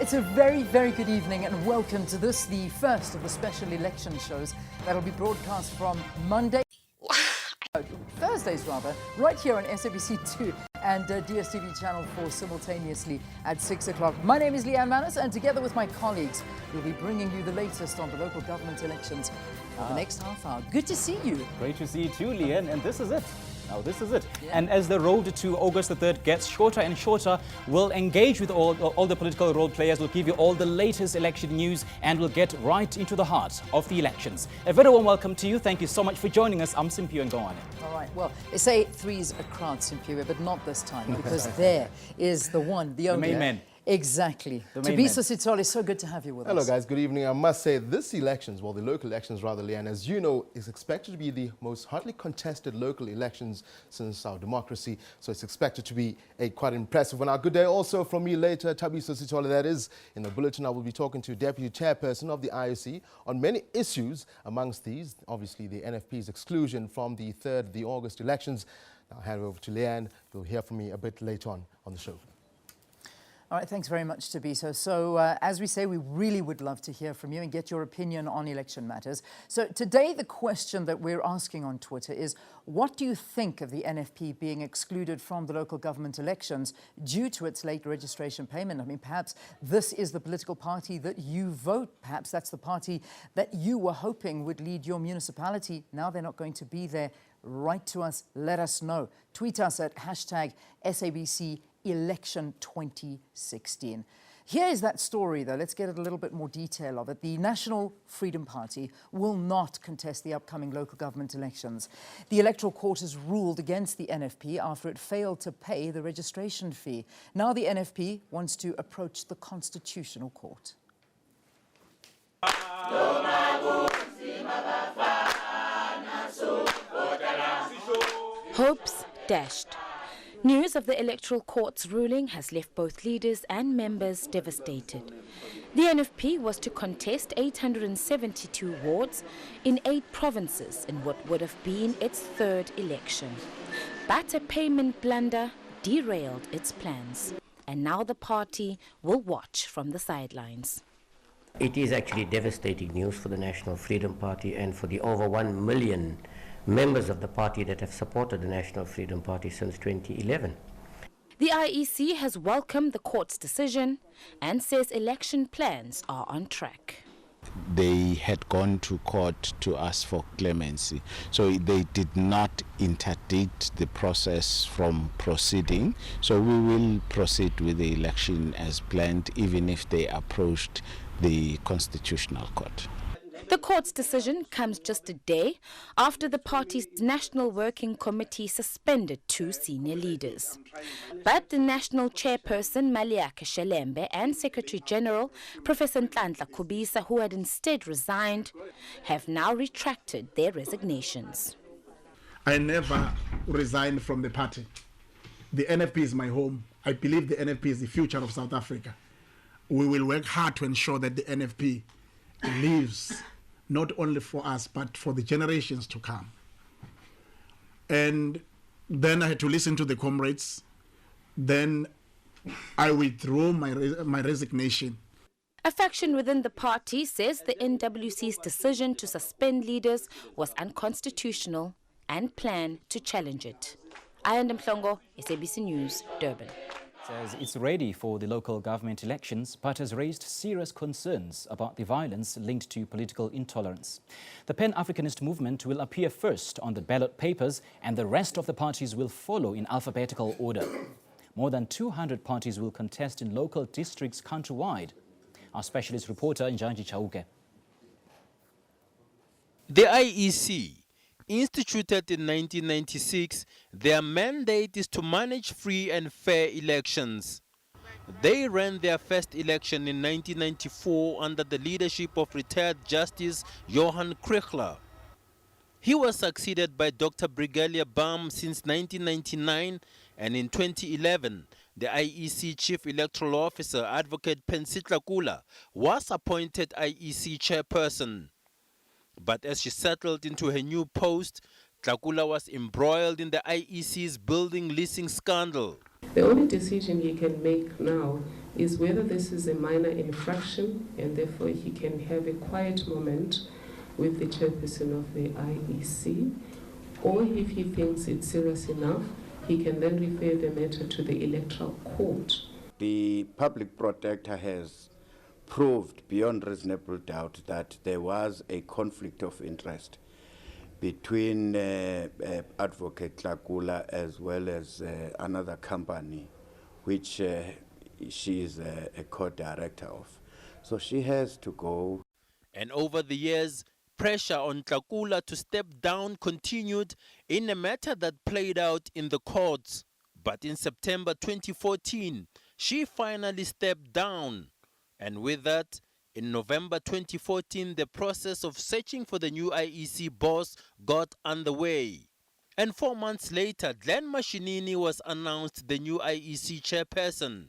It's a very, very good evening and welcome to this, the first of the special election shows that'll be broadcast from Thursdays right here on SABC 2 and DSTV Channel 4 simultaneously at 6 o'clock. My name is Leanne Manus, and together with my colleagues, we'll be bringing you the latest on the local government elections for the next half hour. Good to see you. Great to see you too, Leanne, and this is it. Now this is it. Yeah. And as the road to August the 3rd gets shorter and shorter, we'll engage with all the political role players. We'll give you all the latest election news and we'll get right into the heart of the elections. A very warm welcome to you. Thank you so much for joining us. I'm Simpio and Goane. All right, well, they say three's a crowd, Simpiwe, but not this time, because there is the one, the only. main man. Exactly. Tabiso Sithole, so good to have you with us. Hello guys, good evening. I must say this elections, well the local elections rather, Leanne, as you know, is expected to be the most hotly contested local elections since our democracy. So it's expected to be a quite impressive one. Now, good day also from me later, Tabiso Sithole, that is. In the bulletin I will be talking to Deputy Chairperson of the IOC on many issues. Amongst these, obviously the NFP's exclusion from the August elections. Now I'll hand over to Leanne. You'll hear from me a bit later on the show. All right, thanks very much, Tabiso. So, as we say, we really would love to hear from you and get your opinion on election matters. So today, the question that we're asking on Twitter is, what do you think of the NFP being excluded from the local government elections due to its late registration payment? I mean, perhaps this is the political party that you vote. Perhaps that's the party that you were hoping would lead your municipality. Now they're not going to be there. Write to us, let us know. Tweet us at #SABC Election 2016. Here is that story, though. Let's get a little bit more detail of it. The National Freedom Party will not contest the upcoming local government elections. The Electoral Court has ruled against the NFP after it failed to pay the registration fee. Now the NFP wants to approach the Constitutional Court. Hopes dashed. News of the Electoral Court's ruling has left both leaders and members devastated. The NFP was to contest 872 wards in 8 provinces in what would have been its 3rd election. But a payment blunder derailed its plans. And now the party will watch from the sidelines. It is actually devastating news for the National Freedom Party and for the over 1 million members of the party that have supported the National Freedom Party since 2011. The IEC has welcomed the court's decision and says election plans are on track. They had gone to court to ask for clemency, so they did not interdict the process from proceeding. So we will proceed with the election as planned, even if they approached the Constitutional Court. The court's decision comes just a day after the party's National Working Committee suspended 2 senior leaders. But the national chairperson, Maliake Shelembe, and Secretary General, Professor Tlokwe, who had instead resigned, have now retracted their resignations. I never resigned from the party. The NFP is my home. I believe the NFP is the future of South Africa. We will work hard to ensure that the NFP lives not only for us, but for the generations to come. And then I had to listen to the comrades. Then I withdrew my resignation. A faction within the party says the NWC's decision to suspend leaders was unconstitutional and plan to challenge it. Ayanda Mhlongo, SABC News, Durban. Says it's ready for the local government elections, but has raised serious concerns about the violence linked to political intolerance. The Pan-Africanist movement will appear first on the ballot papers, and the rest of the parties will follow in alphabetical order. More than 200 parties will contest in local districts countrywide. Our specialist reporter, Njanji Chauke. The IEC, instituted in 1996, their mandate is to manage free and fair elections. They ran their first election in 1994 under the leadership of retired Justice Johan Kriegler. He was succeeded by Dr. Brigadier Bam since 1999, and in 2011, the IEC Chief Electoral Officer, Advocate Tlokwe, was appointed IEC Chairperson. But as she settled into her new post, Tlokwe was embroiled in the IEC's building leasing scandal. The only decision he can make now is whether this is a minor infraction and therefore he can have a quiet moment with the chairperson of the IEC, or if he thinks it's serious enough, he can then refer the matter to the electoral court. The public protector has proved beyond reasonable doubt that there was a conflict of interest between Advocate Tlokwe as well as another company, which she is a co-director of. So she has to go. And over the years, pressure on Tlokwe to step down continued in a matter that played out in the courts. But in September 2014, she finally stepped down. And with that, in November 2014, the process of searching for the new IEC boss got underway. And 4 months later, Glenn Mashinini was announced the new IEC chairperson.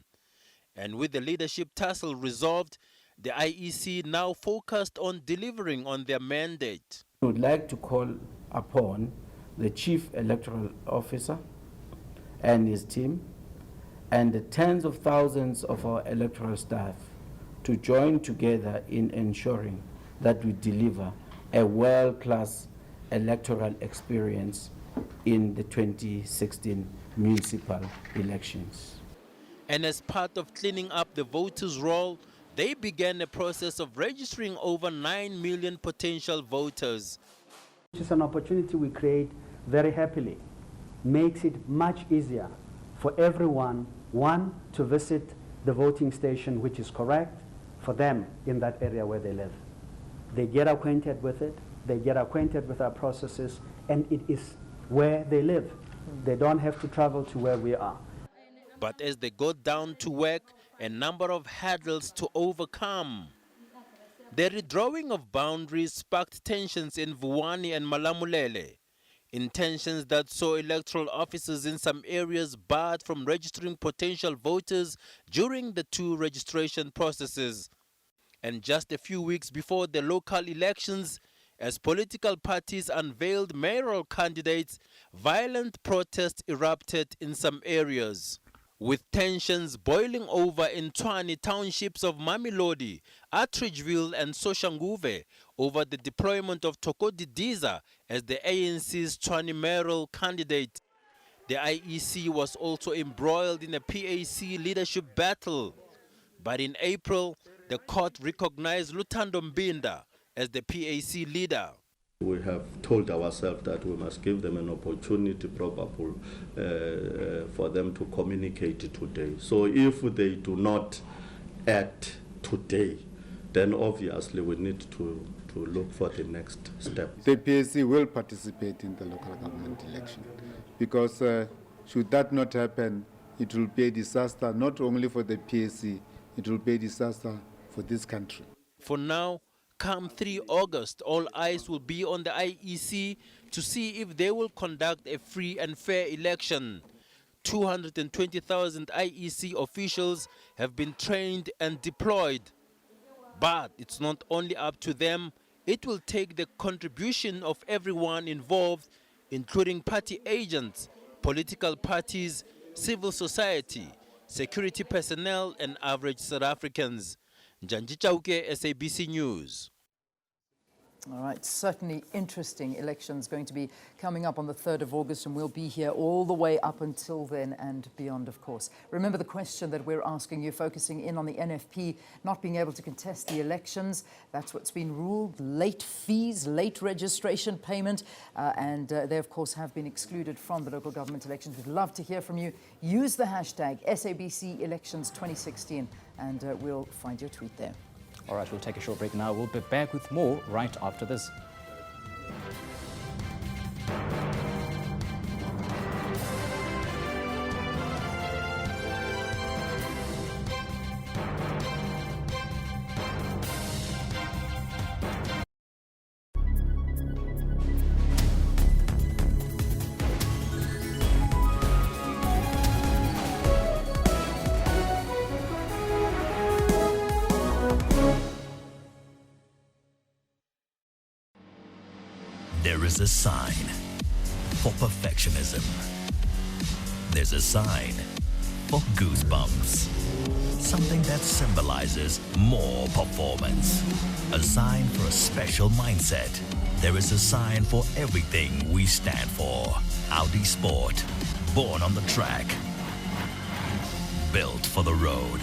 And with the leadership tussle resolved, the IEC now focused on delivering on their mandate. I would like to call upon the Chief Electoral Officer and his team and the tens of thousands of our electoral staff to join together in ensuring that we deliver a world-class electoral experience in the 2016 municipal elections. And as part of cleaning up the voters' roll, they began a process of registering over 9 million potential voters. It's an opportunity we create very happily. Makes it much easier for everyone, one, to visit the voting station which is correct for them in that area where they live. They get acquainted with it, they get acquainted with our processes, and it is where they live. They don't have to travel to where we are. But as they got down to work, a number of hurdles to overcome. The redrawing of boundaries sparked tensions in Vuwani and Malamulele, intentions that saw electoral officers in some areas barred from registering potential voters during the two registration processes. And just a few weeks before the local elections, as political parties unveiled mayoral candidates, violent protests erupted in some areas, with tensions boiling over in Tshwane townships of Mamelodi, Atteridgeville and Soshanguve over the deployment of Didiza as the ANC's Tshwane mayoral candidate. The IEC was also embroiled in a PAC leadership battle. But in April, the court recognized Luthando Mbinda as the PAC leader. We have told ourselves that we must give them an opportunity probably for them to communicate today. So if they do not act today, then obviously we need to look for the next step. The PAC will participate in the local government election because should that not happen, it will be a disaster not only for the PAC, it will be a disaster for this country. For now, come 3 August, all eyes will be on the IEC to see if they will conduct a free and fair election. 220,000 IEC officials have been trained and deployed. But it's not only up to them. It will take the contribution of everyone involved, including party agents, political parties, civil society, security personnel, and average South Africans. Tlokwe, SABC News. All right, certainly interesting elections going to be coming up on the 3rd of August, and we'll be here all the way up until then and beyond, of course. Remember the question that we're asking you, focusing in on the NFP not being able to contest the elections. That's what's been ruled. Late fees, late registration payment, and they, of course, have been excluded from the local government elections. We'd love to hear from you. Use the hashtag SABC Elections 2016, and we'll find your tweet there. All right, we'll take a short break now. We'll be back with more right after this. There is a sign for perfectionism. There's a sign for goosebumps. something that symbolizes more performance. A sign for a special mindset. There is a sign for everything we stand for. Audi Sport, born on the track, built for the road.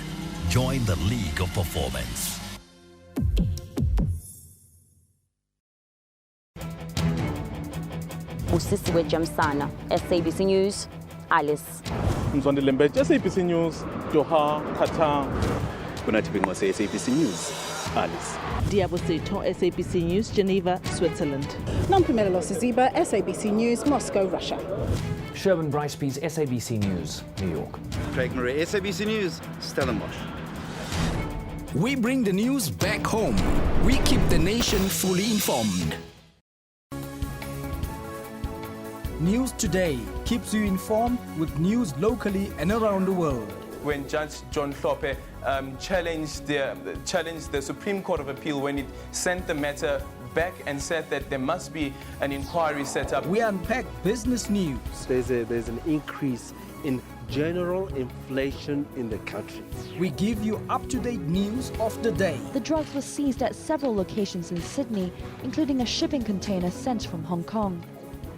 Join the League of Performance. Usisiwe Jamsana, SABC News, Alice. Mzwande Lembet, SABC News, Doha, Qatar. Kunatibingwa SABC News, Alice. Diabo Seto, SABC News, Geneva, Switzerland. Nampumelo Siziba, SABC News, Moscow, Russia. Sherwin Bryce-Pease, SABC News, New York. Craig Murray, SABC News, Stellenbosch. We bring the news back home. We keep the nation fully informed. News Today keeps you informed with news locally and around the world. When Judge John Tlokwe challenged the Supreme Court of Appeal when it sent the matter back and said that there must be an inquiry set up. We unpack business news. There's an increase in general inflation in the country. We give you up-to-date news of the day. The drugs were seized at several locations in Sydney, including a shipping container sent from Hong Kong.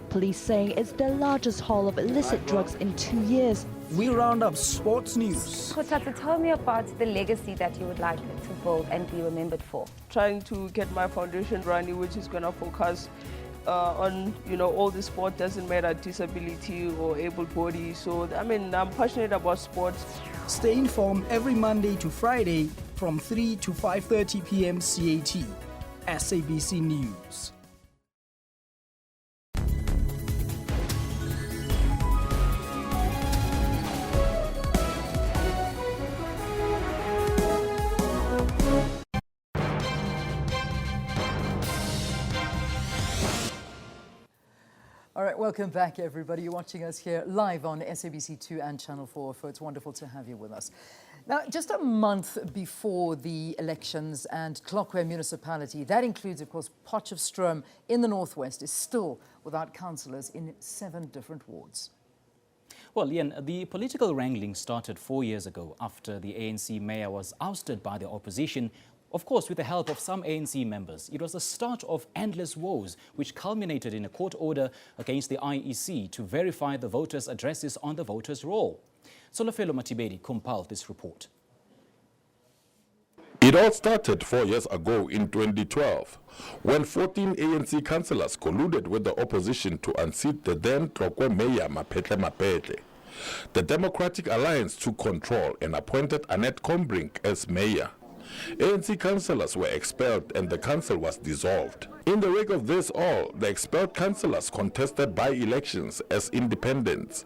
Police say it's the largest haul of illicit drugs in 2 years. We round up sports news. Kotata, tell me about the legacy that you would like to build and be remembered for. Trying to get my foundation running, which is going to focus on, all the sport, doesn't matter disability or able body. So, I'm passionate about sports. Stay informed every Monday to Friday from 3 to 5:30 p.m. CAT. SABC News. All right, welcome back, everybody. You're watching us here live on SABC2 and Channel 4. So it's wonderful to have you with us. Now, just a month before the elections and Tlokwe municipality, that includes, of course, Potchefstroom in the northwest, is still without councillors in 7 different wards. Well, Ian, the political wrangling started 4 years ago after the ANC mayor was ousted by the opposition, of course, with the help of some ANC members. It was the start of endless woes, which culminated in a court order against the IEC to verify the voters' addresses on the voters' roll. Solofelo Matibedi compiled this report. It all started 4 years ago in 2012, when 14 ANC councillors colluded with the opposition to unseat the then Tlokwe mayor Mapetle. The Democratic Alliance took control and appointed Annette Combrink as mayor. ANC councillors were expelled and the council was dissolved. In the wake of this all, the expelled councillors contested by-elections as independents.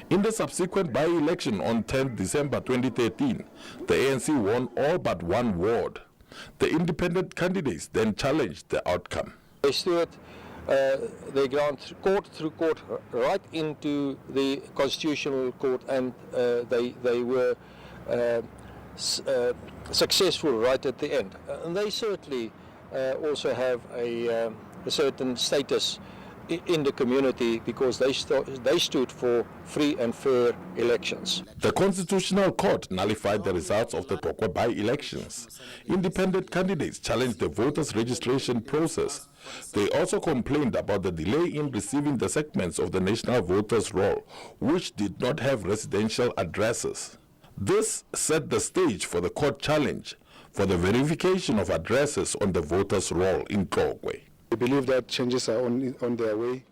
In the subsequent by-election on 10 December 2013, the ANC won all but one ward. The independent candidates then challenged the outcome. They stood their ground court through court right into the Constitutional Court, and they were successful right at the end. And they certainly also have a certain status in the community because they stood for free and fair elections. The Constitutional Court nullified the results of the Tlokwe by-elections. Independent candidates challenged the voters' registration process. They also complained about the delay in receiving the segments of the National Voters' Roll, which did not have residential addresses. This set the stage for the court challenge for the verification of addresses on the voters' roll in Tlokwe. We believe that changes are on their way,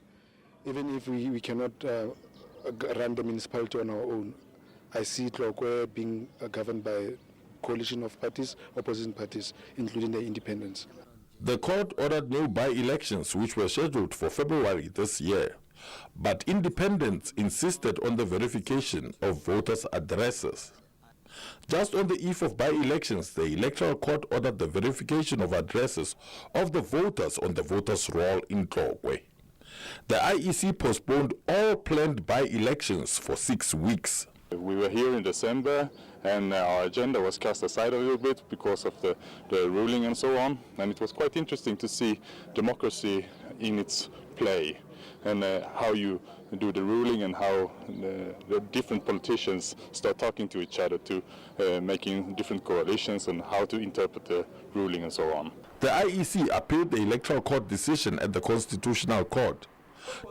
even if we cannot run the municipality on our own. I see Tlokwe being governed by a coalition of parties, opposition parties, including the independents. The court ordered new by-elections which were scheduled for February this year. But independents insisted on the verification of voters' addresses. Just on the eve of by-elections, the Electoral Court ordered the verification of addresses of the voters on the voters' roll in Tlokwe. The IEC postponed all planned by-elections for 6 weeks. We were here in December, and our agenda was cast aside a little bit because of the ruling and so on, and it was quite interesting to see democracy in its play, and how you do the ruling and how the different politicians start talking to each other to making different coalitions and how to interpret the ruling and so on. The IEC appealed the Electoral Court decision at the Constitutional Court.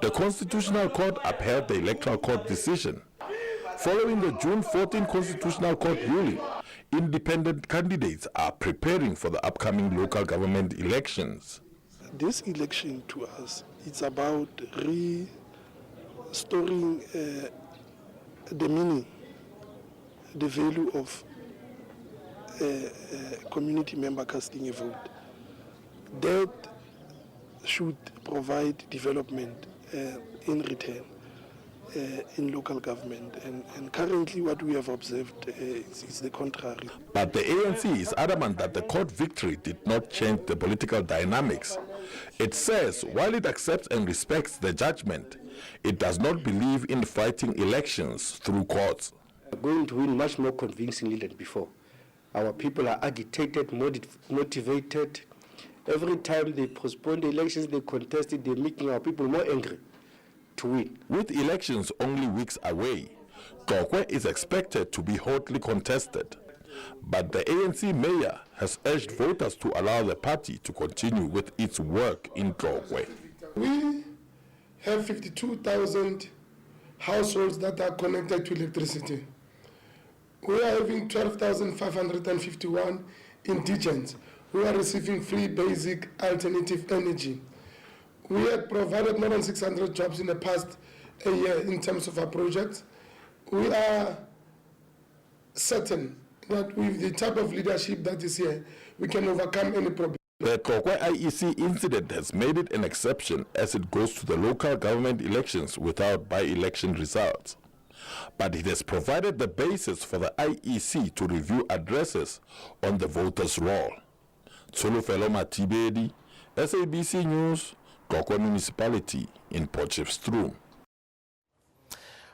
The Constitutional Court upheld the Electoral Court decision. Following the June 14 Constitutional Court ruling, independent candidates are preparing for the upcoming local government elections. This election to us, it's about restoring the meaning, the value of a community member casting a vote. That should provide development in return in local government, and currently what we have observed is the contrary. But the ANC is adamant that the court victory did not change the political dynamics. It says while it accepts and respects the judgment, it does not believe in fighting elections through courts. We're going to win much more convincingly than before. Our people are agitated, motivated. Every time they postpone the elections, they contest it, they're making our people more angry to win. With elections only weeks away, Tlokwe is expected to be hotly contested. But the ANC mayor has urged voters to allow the party to continue with its work in Tlokwe. We have 52,000 households that are connected to electricity. We are having 12,551 indigents who are receiving free basic alternative energy. We had provided more than 600 jobs in the past year in terms of our projects. We are certain that with the type of leadership that is here, we can overcome any problem. The Tlokwe IEC incident has made it an exception as it goes to the local government elections without by-election results. But it has provided the basis for the IEC to review addresses on the voters' roll. Tsolofelo Matibedi, SABC News, Tlokwe Municipality in Potchefstroom.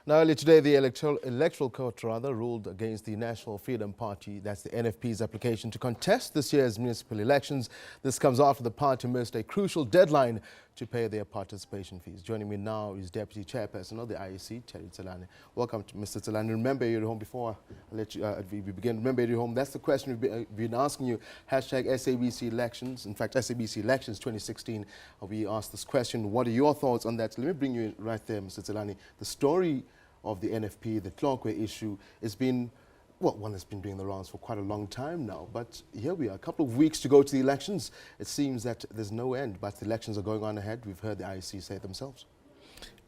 Now, earlier today, the electoral court ruled against the National Freedom Party, that's the NFP's application to contest this year's municipal elections. This comes after the party missed a crucial deadline to pay their participation fees. Joining me now is Deputy Chairperson of the IEC, Terry Tselane. Welcome to Mr. Tselane. Remember your home before I let you, we begin. Remember your home. That's the question we've been asking you. Hashtag SABC elections. In fact, SABC elections 2016. We asked this question. What are your thoughts on that? So let me bring you right there, Mr. Tselane. The story of the NFP, the Tlokwe issue, has been, well, one that's been doing the rounds for quite a long time now. But here we are, a couple of weeks to go to the elections. It seems that there's no end, but the elections are going on ahead. We've heard the IEC say it themselves.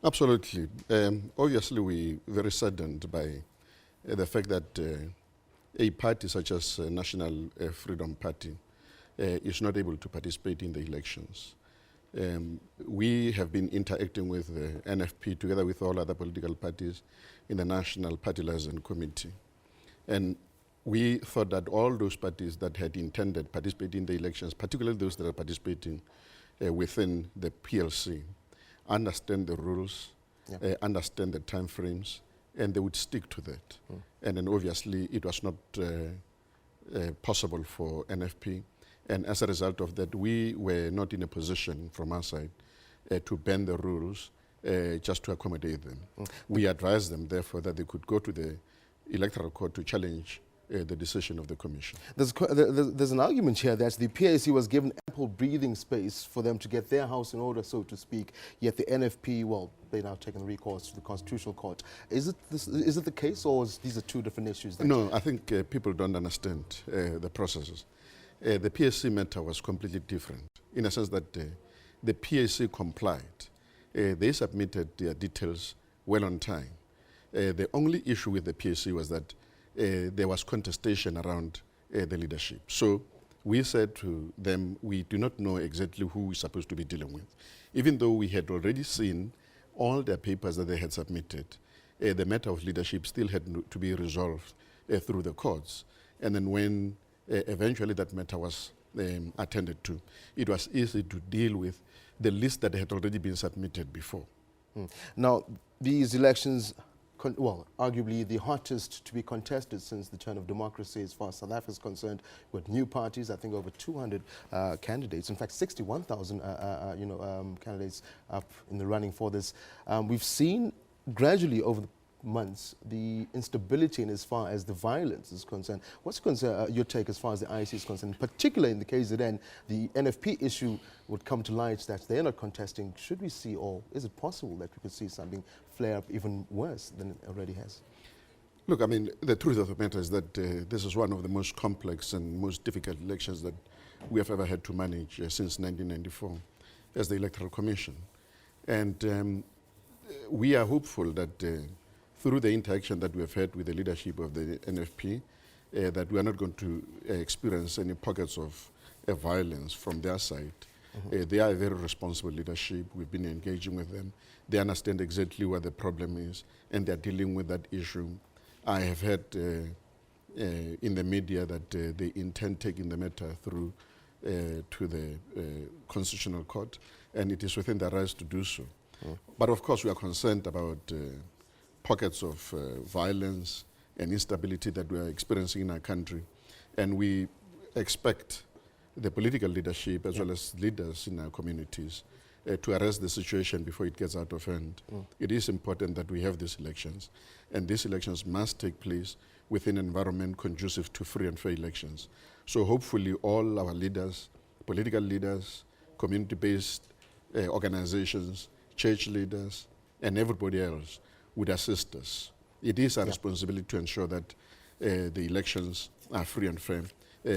Absolutely. Obviously, we're very saddened by the fact that a party such as National Freedom Party is not able to participate in the elections. We have been interacting with the NFP together with all other political parties in the National Party Liaison Committee. And we thought that all those parties that had intended participate in the elections, particularly those that are participating within the PLC, understand the rules, understand the timeframes, and they would stick to that. And then obviously it was not possible for NFP. And as a result of that, we were not in a position from our side to bend the rules just to accommodate them. We advised them, therefore, that they could go to the Electoral Court to challenge the decision of the Commission. There's an argument here that the PAC was given ample breathing space for them to get their house in order, so to speak, yet the NFP, well, they're now taking recourse to the Constitutional Court. Is it the case, or these are two different issues? No, I think people don't understand the processes. The PSC matter was completely different in a sense that the PSC complied. They submitted their details well on time. The only issue with the PSC was that there was contestation around the leadership. So we said to them, we do not know exactly who we're supposed to be dealing with. Even though we had already seen all their papers that they had submitted, the matter of leadership still had to be resolved through the courts. And then when eventually that matter was attended to, it was easy to deal with the list that had already been submitted before. Now, these elections arguably the hottest to be contested since the turn of democracy as far as South Africa is concerned, with new parties, I think over 200 candidates, in fact 61,000 candidates up in the running for this. We've seen gradually over the months the instability in as far as the violence is concerned. What's your take as far as the IEC is concerned, particularly in the KZN, the NFP issue would come to light that they're not contesting. Should we see, or is it possible that we could see something flare up even worse than it already has? Look, I mean, the truth of the matter is that this is one of the most complex and most difficult elections that we have ever had to manage since 1994 as the Electoral Commission. And we are hopeful that through the interaction that we have had with the leadership of the NFP, that we are not going to experience any pockets of violence from their side. They are a very responsible leadership. We've been engaging with them. They understand exactly what the problem is, and they're dealing with that issue. I have heard in the media that they intend taking the matter through to the Constitutional Court, and it is within their rights to do so. But of course, we are concerned about pockets of violence and instability that we are experiencing in our country. And we expect the political leadership as well as leaders in our communities to arrest the situation before it gets out of hand. It is important that we have these elections, and these elections must take place within an environment conducive to free and fair elections. So hopefully all our leaders, political leaders, community-based organizations, church leaders, and everybody else would assist us. It is our responsibility to ensure that the elections are free and fair,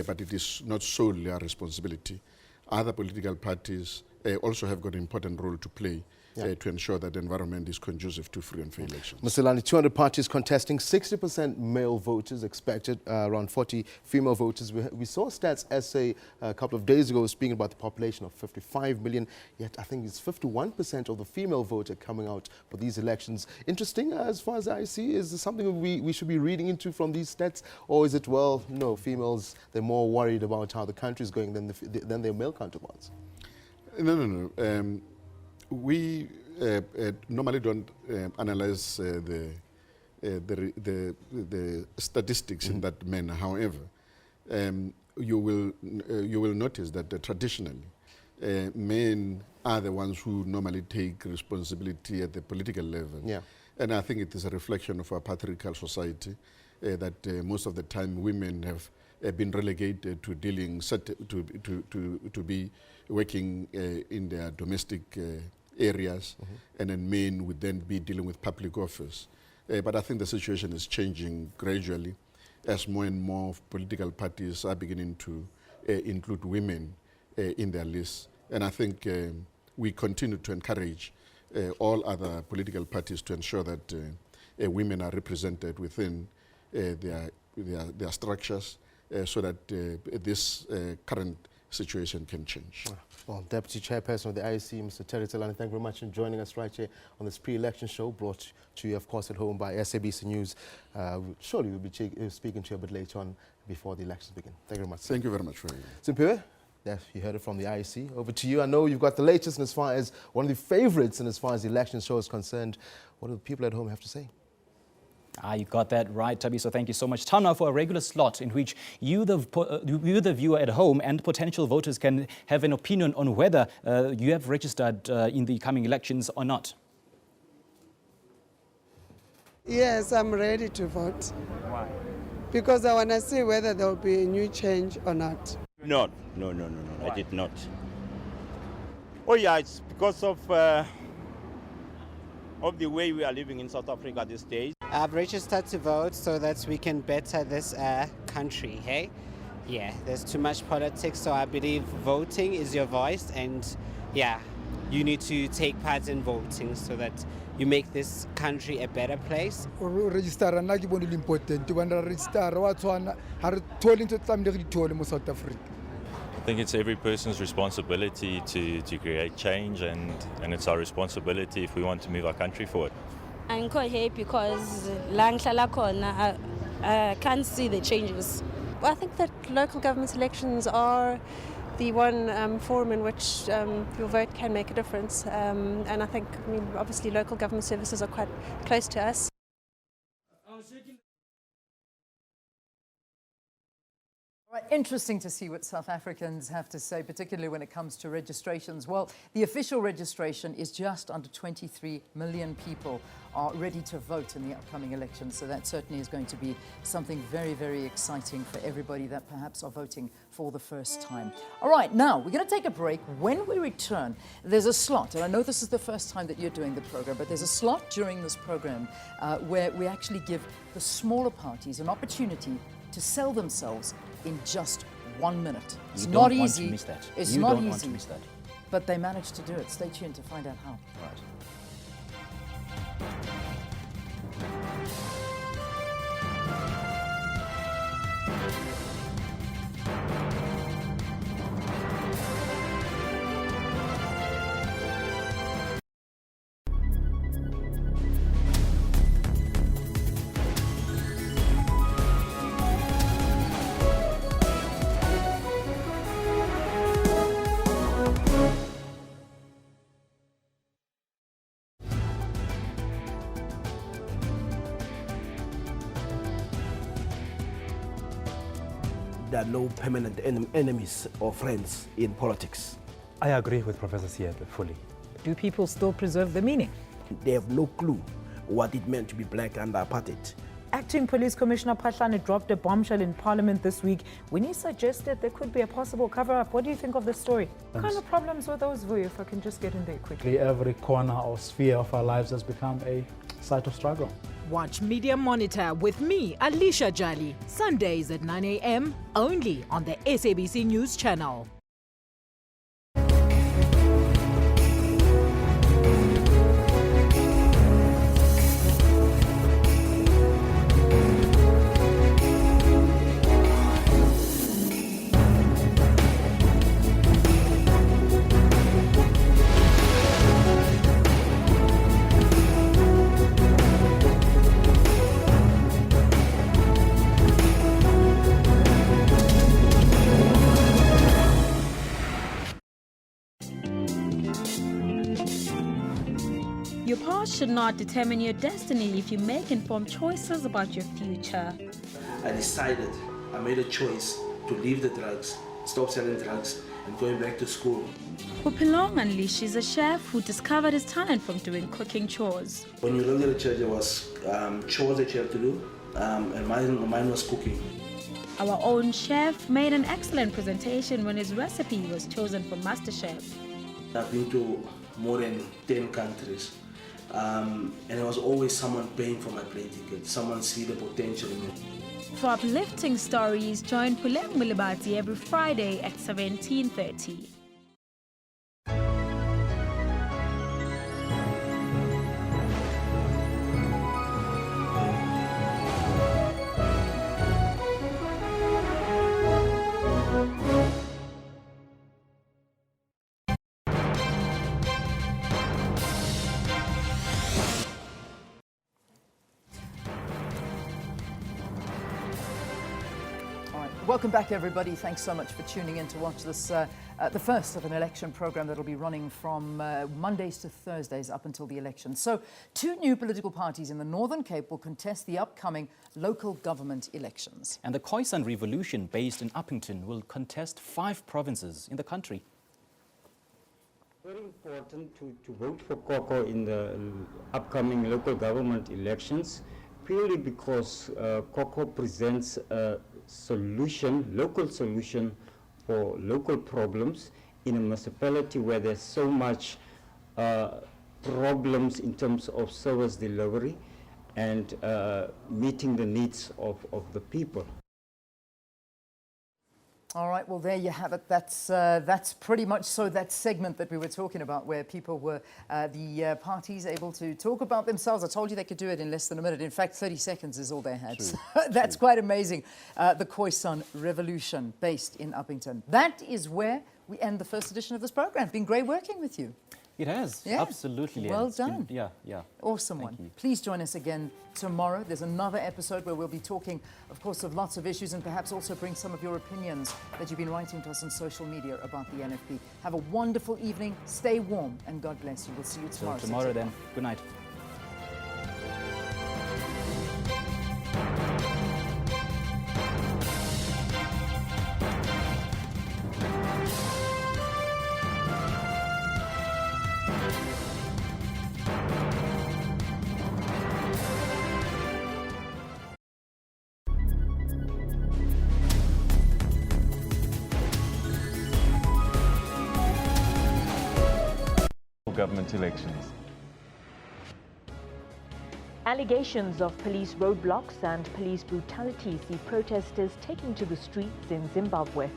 but it is not solely our responsibility. Other political parties also have got an important role to play to ensure that the environment is conducive to free and fair elections. Mr. Lani, 200 parties contesting, 60% male voters expected, around 40 female voters. We saw Stats SA a couple of days ago speaking about the population of 55 million, yet I think it's 51% of the female voter coming out for these elections. Interesting as far as I see, is this something we should be reading into from these stats, or is it, well, no, females, they're more worried about how the country is going than their male counterparts? No. We normally don't analyze the statistics in that manner. However, you will notice that traditionally men are the ones who normally take responsibility at the political level. And I think it is a reflection of our patriarchal society that most of the time women have been relegated to dealing to be working in their domestic areas, and then men would then be dealing with public office. But I think the situation is changing gradually as more and more political parties are beginning to include women in their lists. And I think we continue to encourage all other political parties to ensure that women are represented within their structures so that this current situation can change. Well, Deputy Chairperson of the IEC, Mr. Terry Tlokwe, thank you very much for joining us right here on this pre-election show, brought to you, of course, at home by SABC News. Surely we'll be speaking to you a bit later on before the elections begin. Thank you very much. Thank you very much for having me. Simpiwe, there you heard it from the IEC. Over to you. I know you've got the latest, and as far as one of the favorites, and as far as the election show is concerned, what do the people at home have to say? You got that right, Tabi, so thank you so much. Time now for a regular slot in which you, the viewer at home, and potential voters can have an opinion on whether you have registered in the coming elections or not. Yes, I'm ready to vote. Why? Because I want to see whether there will be a new change or not. No, I did not. Oh yeah, it's because of the way we are living in South Africa these days. I've registered to vote so that we can better this country, hey? Yeah, there's too much politics, so I believe voting is your voice, and yeah, you need to take part in voting so that you make this country a better place. Register nna ke bone important when register wa tswana ha re thole ntse tlamile re dithole mo South Africa. I think it's every person's responsibility to create change, and it's our responsibility if we want to move our country forward. I'm quite happy because I can't see the changes. I think that local government elections are the one forum in which your vote can make a difference. And I think, obviously local government services are quite close to us. Interesting to see what South Africans have to say, particularly when it comes to registrations. Well, the official registration is just under 23 million people are ready to vote in the upcoming elections. So that certainly is going to be something very, very exciting for everybody that perhaps are voting for the first time. All right, now we're going to take a break. When we return, there's a slot, and I know this is the first time that you're doing the program, but there's a slot during this program where we actually give the smaller parties an opportunity to sell themselves in just 1 minute. It's not easy. You don't want to miss that. It's you not don't easy. Want to miss that. But they managed to do it. Stay tuned to find out how. Right. There are no permanent enemies or friends in politics. I agree with Professor Siepe fully. Do people still preserve the meaning? They have no clue what it meant to be black under apartheid. Acting Police Commissioner Phahlane dropped a bombshell in Parliament this week when he suggested there could be a possible cover-up. What do you think of the story? What kind of problems were those, Vuyo, if I can just get in there quickly? Every corner or sphere of our lives has become a site of struggle. Watch Media Monitor with me, Alicia Jali, Sundays at 9 a.m. only on the SABC News Channel. Your past should not determine your destiny if you make informed choices about your future. I made a choice to leave the drugs, stop selling drugs, and going back to school. Upilong unleashes a chef who discovered his talent from doing cooking chores. When you learn at the church, there was chores that you have to do, and mine was cooking. Our own chef made an excellent presentation when his recipe was chosen for MasterChef. I've been to more than 10 countries. And there was always someone paying for my plane ticket, someone see the potential in me. For uplifting stories, join Puleng Mulibati every Friday at 17:30. Welcome back, everybody. Thanks so much for tuning in to watch this, the first of an election program that'll be running from Mondays to Thursdays up until the election. So, 2 new political parties in the Northern Cape will contest the upcoming local government elections. And the Khoisan Revolution, based in Uppington, will contest 5 provinces in the country. Very important to vote for Koko in the upcoming local government elections, purely because Koko presents a local solution for local problems in a municipality where there's so much problems in terms of service delivery and meeting the needs of the people. All right, well, there you have it. That's pretty much so that segment that we were talking about, where people were, the parties able to talk about themselves. I told you they could do it in less than a minute. In fact, 30 seconds is all they had. So that's quite amazing. The Khoisan Revolution, based in Uppington. That is where we end the first edition of this program. It's been great working with you. It has, yeah. Absolutely. Well done. Yeah. Awesome one. Please join us again tomorrow. There's another episode where we'll be talking, of course, of lots of issues and perhaps also bring some of your opinions that you've been writing to us on social media about the NFP. Have a wonderful evening. Stay warm and God bless you. We'll see you tomorrow. So tomorrow then. Good night. government elections. Allegations of police roadblocks and police brutality see protesters taking to the streets in Zimbabwe.